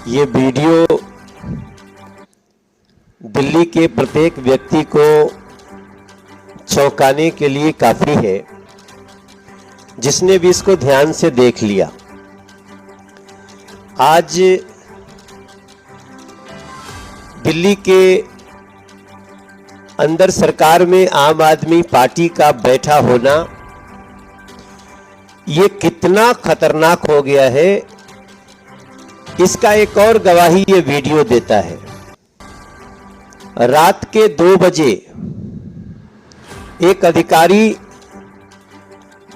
ये वीडियो दिल्ली के प्रत्येक व्यक्ति को चौंकाने के लिए काफी है, जिसने भी इसको ध्यान से देख लिया। आज दिल्ली के अंदर सरकार में आम आदमी पार्टी का बैठा होना ये कितना खतरनाक हो गया है, इसका एक और गवाही ये वीडियो देता है। रात के 2 बजे एक अधिकारी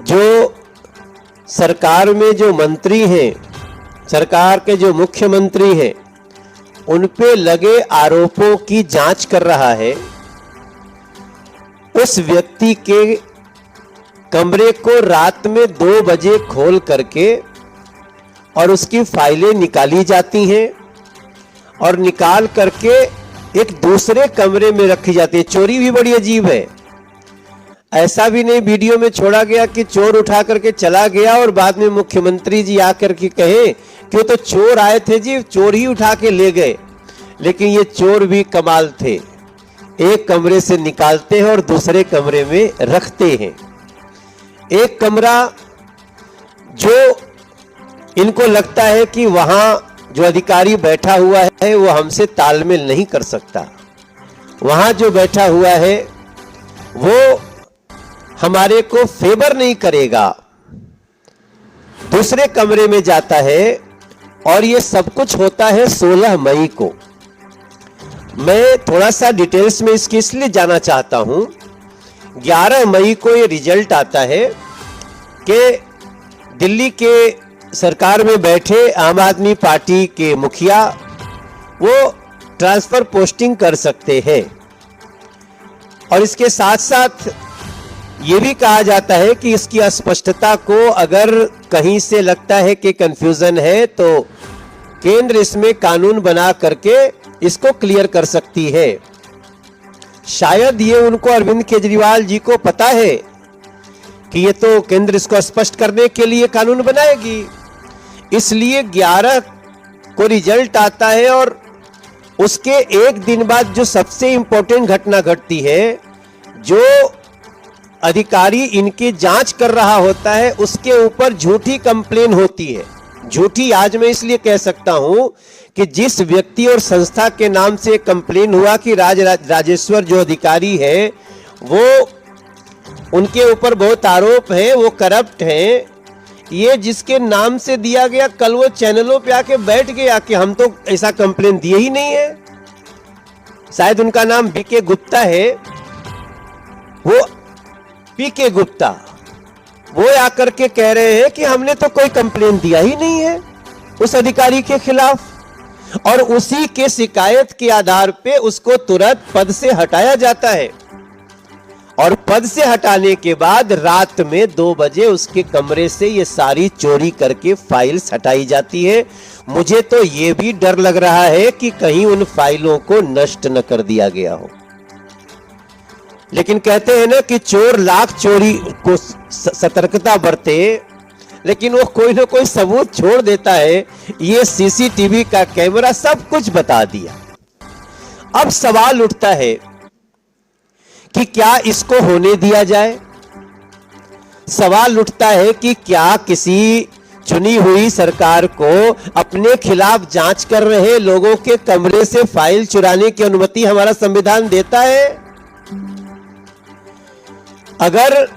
जो सरकार में जो मंत्री हैं, सरकार के जो मुख्यमंत्री हैं, उन पे लगे आरोपों की जांच कर रहा है, उस व्यक्ति के कमरे को रात में 2 बजे खोल करके और उसकी फाइलें निकाली जाती हैं और निकाल करके एक दूसरे कमरे में रखी जाती है। चोरी भी बड़ी अजीब है। ऐसा भी नहीं वीडियो में छोड़ा गया कि चोर उठा करके चला गया और बाद में मुख्यमंत्री जी आकर के कहे कि वो तो चोर आए थे जी, चोर ही उठा के ले गए। लेकिन ये चोर भी कमाल थे, एक कमरे से निकालते हैं और दूसरे कमरे में रखते हैं। एक कमरा जो इनको लगता है कि वहां जो अधिकारी बैठा हुआ है वो हमसे तालमेल नहीं कर सकता, वहां जो बैठा हुआ है वो हमारे को फेवर नहीं करेगा, दूसरे कमरे में जाता है। और ये सब कुछ होता है 16 मई को। मैं थोड़ा सा डिटेल्स में इसकी इसलिए जाना चाहता हूं। 11 मई को ये रिजल्ट आता है कि दिल्ली के सरकार में बैठे आम आदमी पार्टी के मुखिया वो ट्रांसफर पोस्टिंग कर सकते हैं। और इसके साथ साथ ये भी कहा जाता है कि इसकी अस्पष्टता को अगर कहीं से लगता है कि कंफ्यूजन है तो केंद्र इसमें कानून बना करके इसको क्लियर कर सकती है। शायद ये उनको अरविंद केजरीवाल जी को पता है कि ये तो केंद्र इसको स्पष्ट करने के लिए कानून बनाएगी, इसलिए 11 को रिजल्ट आता है और उसके एक दिन बाद जो सबसे इंपॉर्टेंट घटना घटती है, जो अधिकारी इनकी जांच कर रहा होता है उसके ऊपर झूठी कंप्लेन होती है। झूठी आज मैं इसलिए कह सकता हूं कि जिस व्यक्ति और संस्था के नाम से कंप्लेन हुआ कि राजेश्वर जो अधिकारी है वो उनके ऊपर बहुत आरोप है, वो करप्ट हैं, ये जिसके नाम से दिया गया, कल वो चैनलों पे आके बैठ गया कि हम तो ऐसा कंप्लेन दिए ही नहीं है। शायद उनका नाम बीके गुप्ता है, वो पीके गुप्ता, वो आकर के कह रहे हैं कि हमने तो कोई कंप्लेन दिया ही नहीं है उस अधिकारी के खिलाफ। और उसी के शिकायत के आधार पे उसको तुरंत पद से हटाया जाता है और पद से हटाने के बाद रात में 2 बजे उसके कमरे से ये सारी चोरी करके फाइल्स हटाई जाती है। मुझे तो ये भी डर लग रहा है कि कहीं उन फाइलों को नष्ट न कर दिया गया हो। लेकिन कहते हैं ना कि चोर लाख चोरी को सतर्कता बरते, लेकिन वो कोई ना कोई सबूत छोड़ देता है। ये सीसीटीवी का कैमरा सब कुछ बता दिया। अब सवाल उठता है कि क्या इसको होने दिया जाए। सवाल उठता है कि क्या किसी चुनी हुई सरकार को अपने खिलाफ जांच कर रहे लोगों के कमरे से फाइल चुराने की अनुमति हमारा संविधान देता है? अगर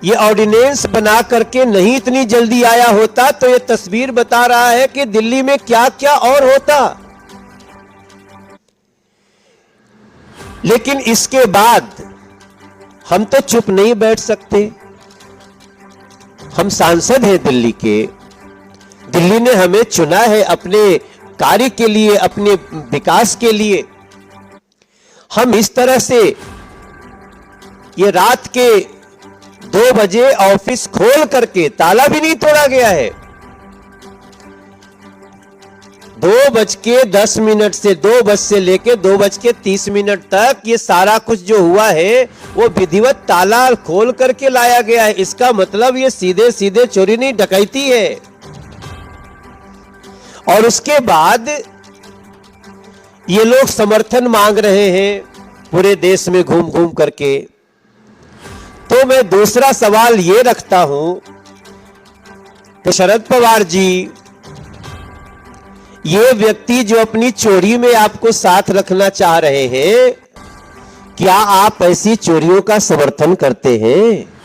ये ऑर्डिनेंस बना करके नहीं इतनी जल्दी आया होता तो ये तस्वीर बता रहा है कि दिल्ली में क्या क्या और होता। लेकिन इसके बाद हम तो चुप नहीं बैठ सकते। हम सांसद हैं दिल्ली के, दिल्ली ने हमें चुना है अपने कार्य के लिए, अपने विकास के लिए। हम इस तरह से ये रात के 2 बजे ऑफिस खोल करके, ताला भी नहीं तोड़ा गया है, 2:10 से 2 बज से लेके 2:30 तक ये सारा कुछ जो हुआ है वो विधिवत ताला खोल करके लाया गया है। इसका मतलब ये सीधे सीधे चोरी नहीं, डकैती है। और उसके बाद ये लोग समर्थन मांग रहे हैं पूरे देश में घूम घूम करके। तो मैं दूसरा सवाल ये रखता हूं कि शरद पवार जी, ये व्यक्ति जो अपनी चोरी में आपको साथ रखना चाह रहे हैं, क्या आप ऐसी चोरियों का समर्थन करते हैं?